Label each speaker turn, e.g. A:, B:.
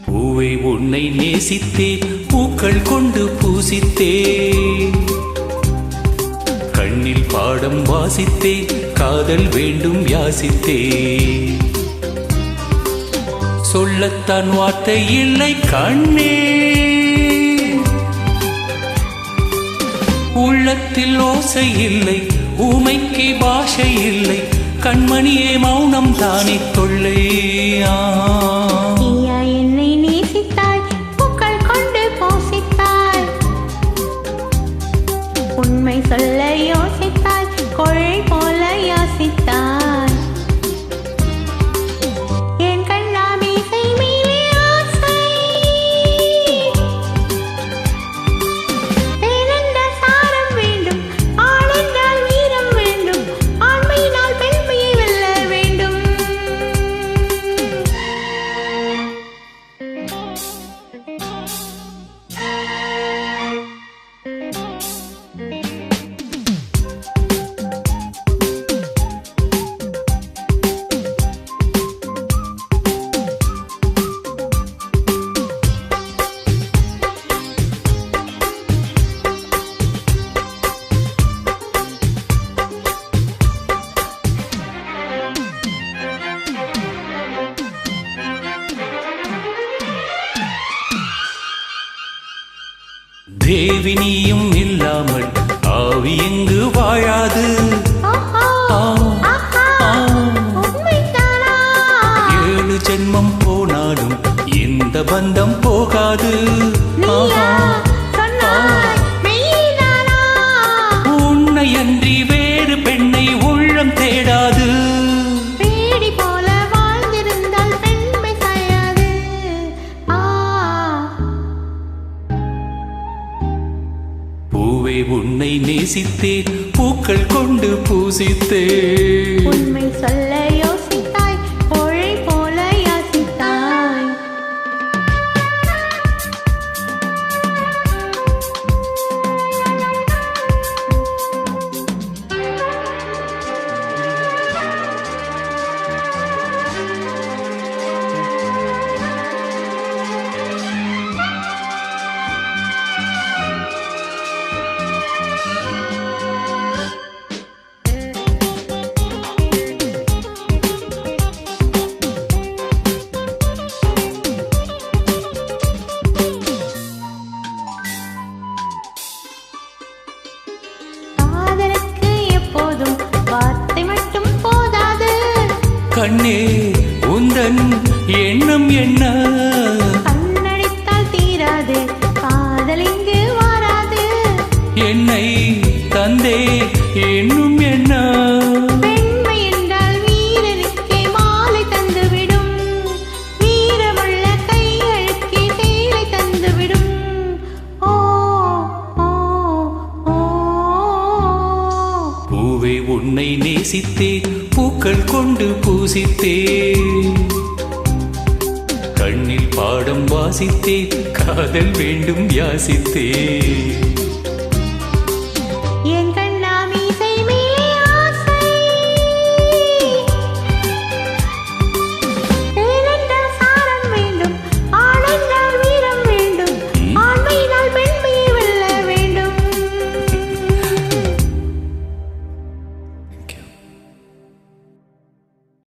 A: பூவை உன்னை நேசித்தேன், பூக்கள் கொண்டு பூசித்தேன், கண்ணில் பாடம் வாசித்தேன், காதல் வேண்டும் யாசித்தேன். சொல்லத்தான் வார்த்தை இல்லை கண்ணே, உள்ளத்தில் ஓசை இல்லை, ஊமைக்கு பாஷை இல்லை, கண்மணியே மௌனம் தானே தொல்லையா.
B: உண்மை சொல்ல யோசித்தாய், கொள்ளை போல யாசித்தாய். என் கண்ணா மீசை மீது ஆசை, தேனென்ற சாரம் வேண்டும், ஆளென்றால் வீரம் வேண்டும், ஆண்மையினால் பெண்மையை வெல்ல வேண்டும்.
A: தேவினியும் இல்லாமல் ஆவி எங்கு வாழாது. ஏழு ஜென்மம் போனாலும் இந்த பந்தம் போகாது. உன்னை அன்றி வேறு பெண்ணை உள்ளம் தேடாது. பூவே உன்னை நேசித்தேன், பூக்கள் கொண்டு பூசித்தேன்,
B: உண்மை சொல்ல யோசித்தாய், கோழை போல யாசித்தாய். வார்த்தை மட்டும் போதாது
A: கண்ணே, உந்தன் எண்ணம் என்ன?
B: கண்ணடித்தால் தீராது, காதல் இங்கு வாராது.
A: என்னை தந்தே எண்ணும் என்ன?
B: பெண்மை என்றால் வீரனுக்கே மாலை தந்துவிடும், வீரமுள்ள கைகளுக்கே சேலை தந்துவிடும். ஓ ஓ ஓ.
A: பூவே உன்னை நேசித்தேன், பூக்கள் கொண்டு பூசித்தேன், கண்ணில் பாடம் வாசித்தேன், காதல் வேண்டும் யாசித்தேன்.